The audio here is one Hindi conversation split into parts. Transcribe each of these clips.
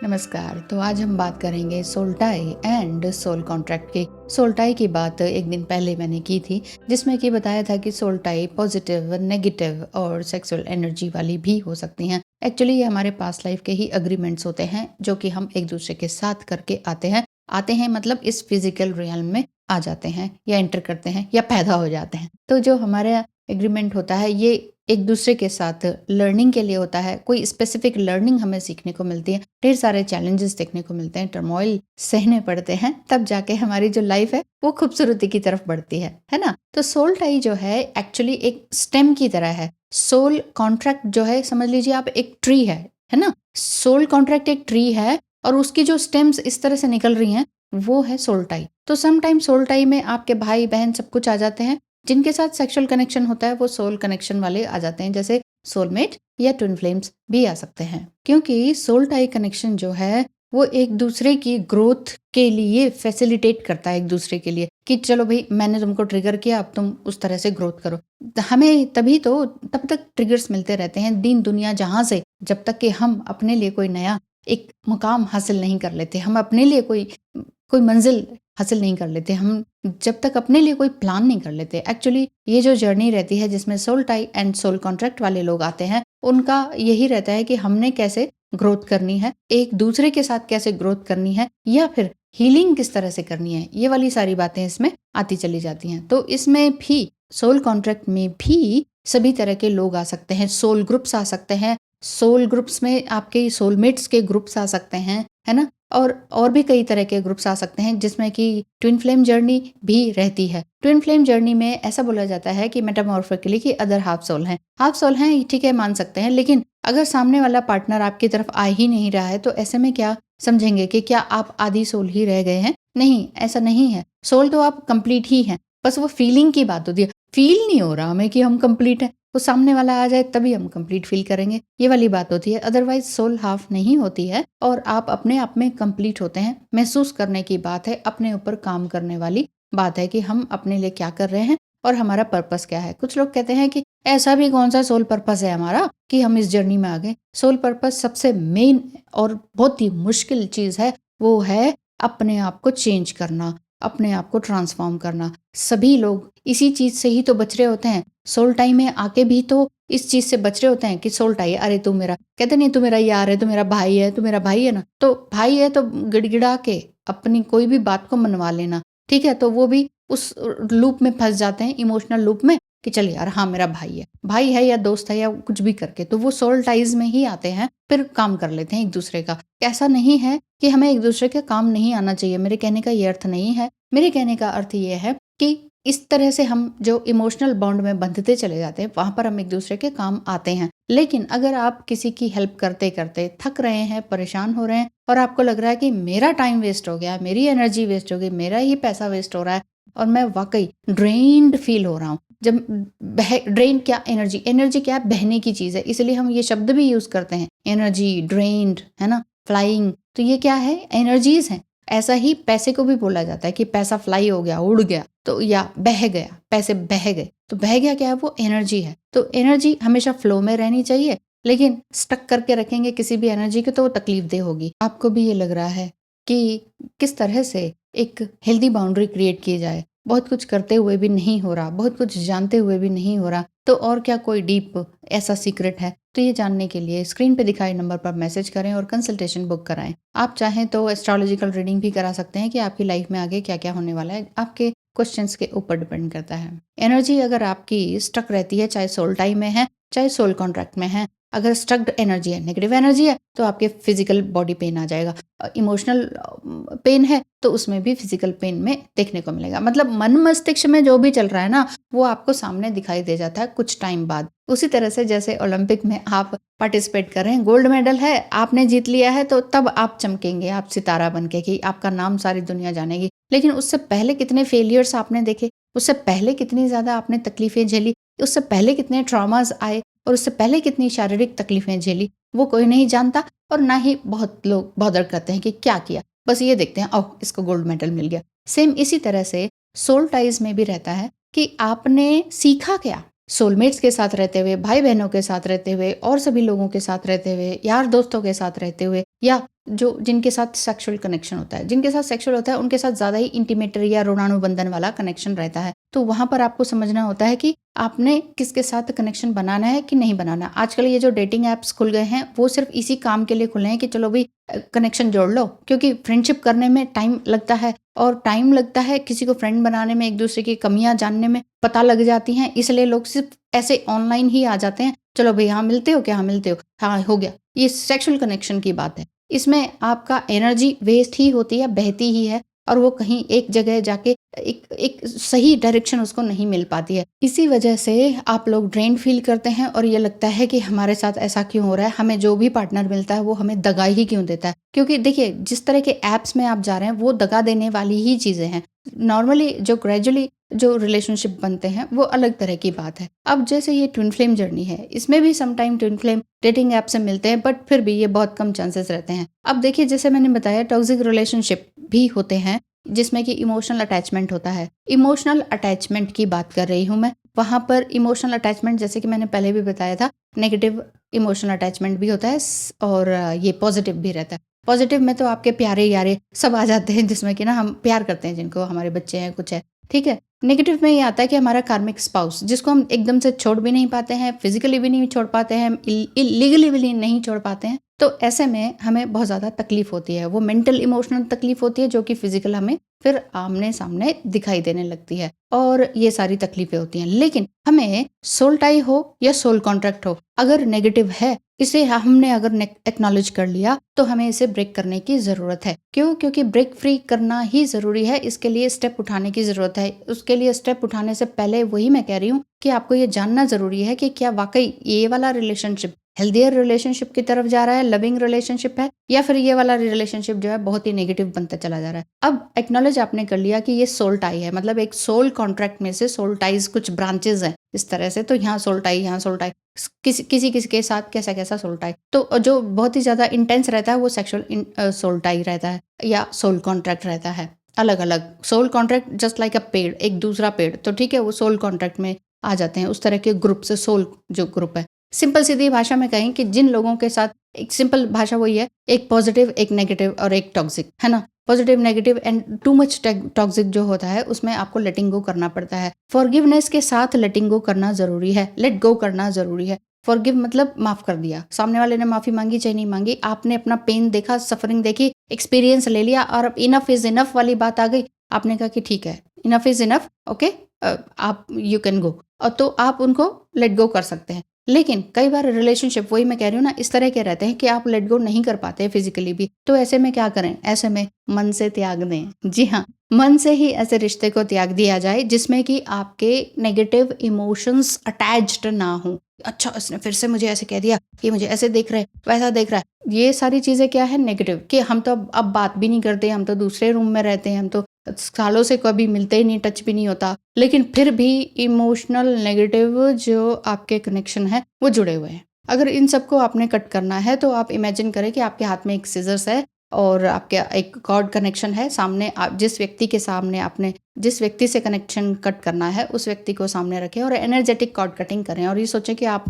नमस्कार। तो आज हम बात करेंगे soul tie and soul contract की। सोल टाई की बात एक दिन पहले मैंने की थी, जिसमें कि बताया था कि सोल टाई पॉजिटिव, नेगेटिव और सेक्सुअल एनर्जी वाली भी हो सकती हैं। एक्चुअली ये हमारे पास्ट लाइफ के ही अग्रीमेंट्स होते हैं, जो कि हम एक दूसरे के साथ करके आते हैं मतलब इस फिजिकल रियल्म में आ जाते हैं या एंटर करते हैं या पैदा हो जाते हैं। तो जो हमारा एग्रीमेंट होता है ये एक दूसरे के साथ लर्निंग के लिए होता है। कोई स्पेसिफिक लर्निंग हमें सीखने को मिलती है, ढेर सारे चैलेंजेस देखने को मिलते हैं, टर्मोइल सहने पड़ते हैं, तब जाके हमारी जो लाइफ है वो खूबसूरती की तरफ बढ़ती है ना। तो सोल टाई जो है एक्चुअली एक स्टेम की तरह है। सोल कॉन्ट्रैक्ट जो है समझ लीजिए आप एक ट्री है ना। सोल कॉन्ट्रैक्ट एक ट्री है और उसकी जो स्टेम्स इस तरह से निकल रही हैं वो है सोल टाई। तो सम टाइम सोल टाई में आपके भाई बहन सब कुछ आ जाते हैं। जिनके साथ सेक्सुअल कनेक्शन होता है वो सोल कनेक्शन वाले आ जाते हैं, जैसे सोलमेट या ट्विन फ्लेम्स भी आ सकते हैं। क्योंकि सोल टाई कनेक्शन जो है वो एक दूसरे की ग्रोथ के लिए फैसिलिटेट करता है, एक दूसरे के लिए कि चलो भाई मैंने तुमको ट्रिगर किया, अब तुम उस तरह से ग्रोथ करो। हमें तभी तो तब तक ट्रिगर्स मिलते रहते हैं दीन दुनिया जहां से, जब तक कि हम अपने लिए कोई नया एक मुकाम हासिल नहीं कर लेते, हम अपने लिए कोई मंजिल हासिल नहीं कर लेते, हम जब तक अपने लिए कोई प्लान नहीं कर लेते। एक्चुअली ये जो जर्नी रहती है जिसमें soul tie and soul contract वाले लोग आते हैं, उनका यही रहता है कि हमने कैसे ग्रोथ करनी है, एक दूसरे के साथ कैसे ग्रोथ करनी है, या फिर हीलिंग किस तरह से करनी है। ये वाली सारी बातें इसमें आती चली जाती हैं। तो इसमें भी सोल कॉन्ट्रैक्ट में भी सभी तरह के लोग आ सकते हैं, सोल ग्रुप्स आ सकते हैं। सोल ग्रुप्स में आपके सोलमेट्स के ग्रुप्स आ सकते हैं, है ना। और भी कई तरह के ग्रुप्स आ सकते हैं, जिसमें कि ट्विन फ्लेम जर्नी भी रहती है। ट्विन फ्लेम जर्नी में ऐसा बोला जाता है कि मेटामॉर्फिकली कि अदर हाफ सोल हैं, ठीक है, मान सकते हैं। लेकिन अगर सामने वाला पार्टनर आपकी तरफ आ ही नहीं रहा है तो ऐसे में क्या समझेंगे कि क्या आप आधी सोल ही रह गए हैं? नहीं, ऐसा नहीं है। सोल तो आप कंप्लीट ही हैं, बस वो फीलिंग की बात होती है। फील नहीं हो रहा हमें कि हम कंप्लीट हैं, वो सामने वाला आ जाए तभी हम कंप्लीट फील करेंगे, ये वाली बात होती है। अदरवाइज सोल हाफ नहीं होती है और आप अपने आप में कंप्लीट होते हैं। महसूस करने की बात है, अपने ऊपर काम करने वाली बात है कि हम अपने लिए क्या कर रहे हैं और हमारा पर्पस क्या है। कुछ लोग कहते हैं कि ऐसा भी कौन सा सोल पर्पस है हमारा कि हम इस जर्नी में आ गए। सोल पर्पस सबसे मेन और बहुत ही मुश्किल चीज है, वो है अपने आप को चेंज करना, अपने आप को ट्रांसफॉर्म करना। सभी लोग इसी चीज से ही तो बच रहे होते हैं। सोल टाइम में आके भी तो इस चीज से बच रहे होते हैं कि सोल टाइम, अरे तू मेरा, कहते नहीं तू मेरा यार है, तू मेरा भाई है, तू मेरा भाई है ना। तो भाई है तो गिड़गिड़ा के अपनी कोई भी बात को मनवा लेना, ठीक है। तो वो भी उस लूप में फंस जाते हैं, इमोशनल लूप में, कि चल यार हाँ मेरा भाई है या दोस्त है या कुछ भी करके, तो वो सोल टाइज में ही आते हैं, फिर काम कर लेते हैं एक दूसरे का। ऐसा नहीं है कि हमें एक दूसरे के काम नहीं आना चाहिए, मेरे कहने का ये अर्थ नहीं है। मेरे कहने का अर्थ ये है कि इस तरह से हम जो इमोशनल बॉन्ड में बंधते चले जाते हैं, वहां पर हम एक दूसरे के काम आते हैं। लेकिन अगर आप किसी की हेल्प करते करते थक रहे हैं, परेशान हो रहे हैं और आपको लग रहा है कि मेरा टाइम वेस्ट हो गया, मेरी एनर्जी वेस्ट हो गई, मेरा ही पैसा वेस्ट हो रहा है और मैं वाकई ड्रेन्ड फील हो रहा हूँ। जब ड्रेन क्या, एनर्जी क्या है, बहने की चीज है, इसलिए हम ये शब्द भी यूज करते हैं, एनर्जी ड्रेन्ड, है ना, फ्लाइंग। तो ये क्या है, एनर्जीज हैं। ऐसा ही पैसे को भी बोला जाता है कि पैसा फ्लाई हो गया, उड़ गया, तो या बह गया, पैसे बह गए। तो बह गया क्या है, वो एनर्जी है। तो एनर्जी हमेशा फ्लो में रहनी चाहिए, लेकिन स्टक करके रखेंगे किसी भी एनर्जी को तो वो तकलीफ दे होगी। आपको भी ये लग रहा है कि किस तरह से एक हेल्दी बाउंड्री क्रिएट की जाए। बहुत कुछ करते हुए भी नहीं हो रहा, बहुत कुछ जानते हुए भी नहीं हो रहा, तो और क्या कोई डीप ऐसा सीक्रेट है? तो ये जानने के लिए स्क्रीन पे दिखाए नंबर पर मैसेज करें और कंसल्टेशन बुक कराएं। आप चाहें तो एस्ट्रोलॉजिकल रीडिंग भी करा सकते हैं कि आपकी लाइफ में आगे क्या क्या होने वाला है, आपके क्वेश्चंस के ऊपर डिपेंड करता है। एनर्जी अगर आपकी स्टक रहती है, चाहे सोल टाइम में है चाहे सोल कॉन्ट्रैक्ट में है, अगर स्टक्ड एनर्जी है, नेगेटिव एनर्जी है, तो आपके फिजिकल बॉडी पेन आ जाएगा। इमोशनल पेन है तो उसमें भी फिजिकल पेन में देखने को मिलेगा। मतलब मन मस्तिष्क में जो भी चल रहा है ना, वो आपको सामने दिखाई दे जाता है कुछ टाइम बाद। उसी तरह से जैसे ओलंपिक में आप पार्टिसिपेट कर रहे हैं, गोल्ड मेडल है, आपने जीत लिया है, तो तब आप चमकेंगे, आप सितारा बन के, कि आपका नाम सारी दुनिया जानेगी। लेकिन उससे पहले कितने फेलियर्स आपने देखे, उससे पहले कितनी ज्यादा आपने तकलीफें झेली, उससे पहले कितने ट्रॉमास आए और उससे पहले कितनी शारीरिक तकलीफें झेली, वो कोई नहीं जानता। और ना ही बहुत लोग बॉदर करते हैं कि क्या किया, बस ये देखते हैं ओह इसको गोल्ड मेडल मिल गया। सेम इसी तरह से सोल टाइज में भी रहता है कि आपने सीखा क्या, सोलमेट्स के साथ रहते हुए, भाई बहनों के साथ रहते हुए और सभी लोगों के साथ रहते हुए, यार दोस्तों के साथ रहते हुए, या जो जिनके साथ सेक्सुअल कनेक्शन होता है, जिनके साथ सेक्सुअल होता है उनके साथ ज़्यादा ही इंटीमेट या ऋणानुबंधन वाला कनेक्शन रहता है। तो वहाँ पर आपको समझना होता है कि आपने किसके साथ कनेक्शन बनाना है कि नहीं बनाना। आजकल ये जो डेटिंग ऐप्स खुल गए हैं वो सिर्फ इसी काम के लिए खुले हैं कि चलो भाई कनेक्शन जोड़ लो, क्योंकि फ्रेंडशिप करने में टाइम लगता है और टाइम लगता है किसी को फ्रेंड बनाने में, एक दूसरे की कमियां जानने में पता लग जाती हैं, इसलिए लोग सिर्फ ऐसे ऑनलाइन ही आ जाते हैं। चलो भाई हाँ मिलते हो क्या, हाँ मिलते हो, हाँ हो गया। ये सेक्सुअल कनेक्शन की बात है। इसमें आपका एनर्जी वेस्ट ही होती है, बहती ही है और वो कहीं एक जगह जाके एक एक सही डायरेक्शन उसको नहीं मिल पाती है। इसी वजह से आप लोग ड्रेन फील करते हैं और ये लगता है कि हमारे साथ ऐसा क्यों हो रहा है, हमें जो भी पार्टनर मिलता है वो हमें दगा ही क्यों देता है। क्योंकि देखिए जिस तरह के ऐप्स में आप जा रहे हैं वो दगा देने वाली ही चीज़ें हैं। नॉर्मली जो ग्रेजुअली जो रिलेशनशिप बनते हैं वो अलग तरह की बात है। अब जैसे ये ट्विन फ्लेम जर्नी है, इसमें भी some time twin flame dating app से मिलते हैं, बट फिर भी ये बहुत कम चांसेस रहते हैं। अब देखिए जैसे मैंने बताया टॉक्सिक रिलेशनशिप भी होते हैं जिसमें कि इमोशनल अटैचमेंट होता है। इमोशनल अटैचमेंट की बात कर रही हूँ मैं। वहाँ पर इमोशनल अटैचमेंट जैसे कि मैंने पहले भी बताया था, नेगेटिव इमोशनल अटैचमेंट भी होता है और ये पॉजिटिव भी रहता है। पॉजिटिव में तो आपके प्यारे यारे सब आ जाते हैं जिसमें कि ना हम प्यार करते हैं, जिनको हमारे बच्चे हैं, कुछ है, ठीक है। नेगेटिव में ये आता है कि हमारा कार्मिक स्पाउस, जिसको हम एकदम से छोड़ भी नहीं पाते हैं, फिजिकली भी नहीं छोड़ पाते हैं, इलीगली भी नहीं छोड़ पाते हैं। तो ऐसे में हमें बहुत ज़्यादा तकलीफ होती है। वो मेंटल इमोशनल तकलीफ होती है जो कि फिजिकल हमें फिर आमने सामने दिखाई देने लगती है और ये सारी तकलीफें होती हैं। लेकिन हमें सोल टाई हो या सोल कॉन्ट्रैक्ट हो, अगर नेगेटिव है, इसे हमने अगर एक्नॉलेज कर लिया तो हमें इसे ब्रेक करने की ज़रूरत है। क्यों? क्योंकि ब्रेक फ्री करना ही ज़रूरी है। इसके लिए स्टेप उठाने की ज़रूरत है। उसके लिए स्टेप उठाने से पहले वही मैं कह रही हूँ कि आपको ये जानना ज़रूरी है कि क्या वाकई ये वाला रिलेशनशिप हेल्दियर रिलेशनशिप की तरफ जा रहा है, लविंग रिलेशनशिप है, या फिर ये वाला रिलेशनशिप जो है बहुत ही नेगेटिव बनता चला जा रहा है। अब एक्नॉलेज आपने कर लिया कि ये सोल टाई है, मतलब एक सोल कॉन्ट्रैक्ट में से सोल टाइज कुछ ब्रांचेस हैं इस तरह से, तो यहाँ सोल टाई, यहाँ सोल टाई, किसी किसी के साथ कैसा कैसा सोल टाई। तो जो बहुत ही ज़्यादा इंटेंस रहता है वो सेक्सुअल सोल टाई रहता है या सोल कॉन्ट्रैक्ट रहता है। अलग अलग soul contract just like a पेड़, एक दूसरा पेड़, तो ठीक है वो सोल कॉन्ट्रैक्ट में आ जाते हैं। उस तरह के ग्रुप से सोल जो ग्रुप है, सिंपल सीधी भाषा में कहें कि जिन लोगों के साथ, एक सिंपल भाषा वही है, एक पॉजिटिव, एक नेगेटिव और एक टॉक्सिक, है ना। Positive, negative and too much toxic जो होता है उसमें आपको लेटिंग गो करना पड़ता है। फॉरगिवनेस के साथ लेटिंग गो करना जरूरी है, लेट गो करना जरूरी है। फॉरगिव मतलब माफ कर दिया, सामने वाले ने माफी मांगी चाहे नहीं मांगी, आपने अपना पेन देखा, सफरिंग देखी, एक्सपीरियंस ले लिया और अब इनफ इज इनफ वाली बात आ गई। आपने कहा कि ठीक है, इनफ इज इनफ, ओके, आप यू कैन गो, और तो आप उनको लेट गो कर सकते हैं। लेकिन कई बार रिलेशनशिप, वही मैं कह रही हूँ ना, इस तरह के रहते हैं कि आप लेट गो नहीं कर पाते फिजिकली भी। तो ऐसे में क्या करें? ऐसे में मन से त्याग दें। जी हाँ, मन से ही ऐसे रिश्ते को त्याग दिया जाए जिसमें कि आपके नेगेटिव इमोशंस अटैच्ड ना हो। अच्छा इसने फिर से मुझे ऐसे कह दिया, ये मुझे ऐसे देख रहा है, वैसा देख रहा है, ये सारी चीजें क्या है? नेगेटिव। कि हम तो अब बात भी नहीं करते, हम तो दूसरे रूम में रहते हैं, हम तो सालों से कभी मिलते ही नहीं, टच भी नहीं होता, लेकिन फिर भी इमोशनल नेगेटिव जो आपके कनेक्शन है वो जुड़े हुए हैं। अगर इन सबको आपने कट करना है तो आप इमेजिन करें कि आपके हाथ में एक सीजर्स है और आपके एक कॉर्ड कनेक्शन है। सामने आप जिस व्यक्ति के सामने आपने जिस व्यक्ति से कनेक्शन कट करना है उस व्यक्ति को सामने रखें और एनर्जेटिक कॉर्ड कटिंग करें और ये सोचें कि आप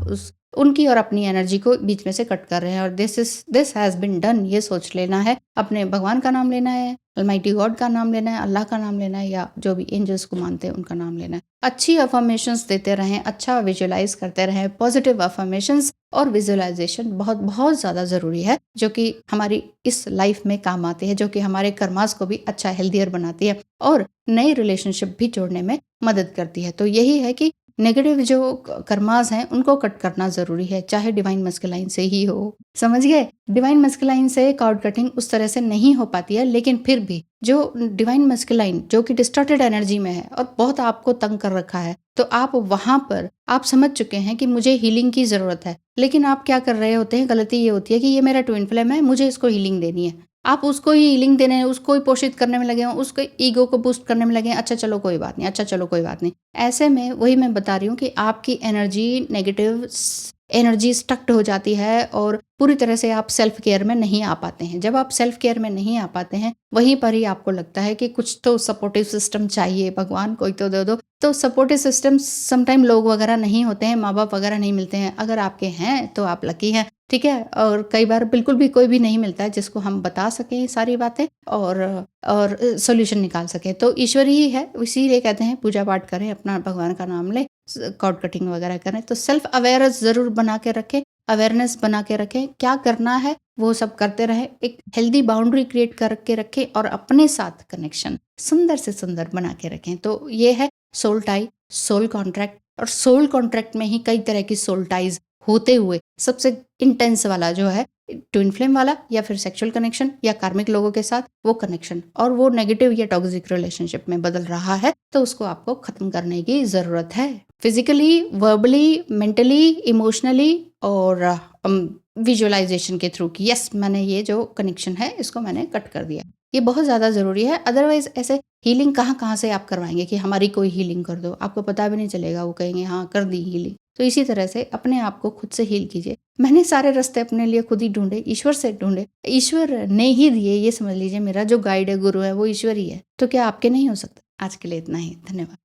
उनकी और अपनी एनर्जी को बीच में से कट कर रहे हैं और दिस हैज बीन डन। ये सोच लेना है, अपने भगवान का नाम लेना है, अलमाइटी गॉड का नाम लेना है, अल्लाह का नाम लेना है, या जो भी एंजल्स को मानते हैं उनका नाम लेना है। अच्छी अफर्मेशंस देते रहें, अच्छा विजुअलाइज करते रहें। पॉजिटिव अफर्मेशंस और विजुअलाइजेशन बहुत बहुत ज़्यादा ज़रूरी है, जो कि हमारी इस लाइफ में काम आती है, जो कि हमारे कर्मास को भी अच्छा हेल्दियर बनाती है और नई रिलेशनशिप भी जोड़ने में मदद करती है। तो यही है कि नेगेटिव जो कर्मास हैं उनको कट करना ज़रूरी है, चाहे डिवाइन मस्कुलाइन से ही हो। समझ गए? डिवाइन मस्कुलाइन से कॉर्ड कटिंग उस तरह से नहीं हो पाती है, लेकिन फिर भी जो डिवाइन मस्कुलाइन जो कि डिस्टॉर्टेड एनर्जी में है और बहुत आपको तंग कर रखा है, तो आप वहां पर आप समझ चुके हैं कि मुझे हीलिंग की ज़रूरत है, लेकिन आप क्या कर रहे होते हैं? गलती ये होती है कि ये मेरा ट्विन फ्लेम है, मुझे इसको हीलिंग देनी है। आप उसको ही हीलिंग देने, उसको ही पोषित करने में लगे हो, उसको ईगो को बूस्ट करने में लगे हैं। अच्छा चलो कोई बात नहीं, अच्छा चलो कोई बात नहीं। ऐसे में वही मैं बता रही हूँ कि आपकी एनर्जी नेगेटिव एनर्जी स्टक्ड हो जाती है और पूरी तरह से आप सेल्फ केयर में नहीं आ पाते हैं। जब आप सेल्फ केयर में नहीं आ पाते हैं, वहीं पर ही आपको लगता है कि कुछ तो सपोर्टिव सिस्टम चाहिए, भगवान कोई तो दे दो। तो सपोर्टिव सिस्टम समटाइम लोग वगैरह नहीं होते हैं, माँ बाप वगैरह नहीं मिलते हैं। अगर आपके हैं तो आप लकी हैं, ठीक है? और कई बार बिल्कुल भी कोई भी नहीं मिलता है जिसको हम बता सकें ये सारी बातें और सॉल्यूशन निकाल सकें। तो ईश्वर ही है, इसीलिए कहते हैं पूजा-पाठ करें, अपना भगवान का नाम लें, कॉर्ड कटिंग वगैरह करें। तो सेल्फ अवेयरेंस ज़रूर बना के रखें, अवेयरनेस बना के रखें, क्या करना है वो सब करते रहें। एक हेल्दी बाउंड्री क्रिएट करके रखें और अपने साथ कनेक्शन सुंदर से सुंदर बना के रखें। तो ये है सोल टाई, सोल कॉन्ट्रैक्ट। और सोल कॉन्ट्रैक्ट में ही कई तरह की सोल टाइज़ होते हुए सबसे इंटेंस वाला जो है ट्विन फ्लेम वाला, या फिर सेक्सुअल कनेक्शन या कार्मिक लोगों के साथ वो कनेक्शन, और वो नेगेटिव या टॉक्सिक रिलेशनशिप में बदल रहा है, तो उसको आपको खत्म करने की ज़रूरत है। फिजिकली, वर्बली, मेंटली, इमोशनली और विजुअलाइजेशन के थ्रू कि यस, मैंने ये जो कनेक्शन है इसको मैंने कट कर दिया। ये बहुत ज़्यादा ज़रूरी है। अदरवाइज़ ऐसे हीलिंग कहाँ से आप करवाएंगे कि हमारी कोई हीलिंग कर दो, आपको पता भी नहीं चलेगा, वो कहेंगे हाँ कर दी हीलिंग। तो इसी तरह से अपने आप को खुद से हील कीजिए। मैंने सारे रास्ते अपने लिए खुद ही ढूंढे, ईश्वर से ढूंढे, ईश्वर ने ही दिए। ये समझ लीजिए मेरा जो गाइड है, गुरु है, वो ईश्वर ही है। तो क्या आपके नहीं हो सकता? आज के लिए इतना ही, धन्यवाद।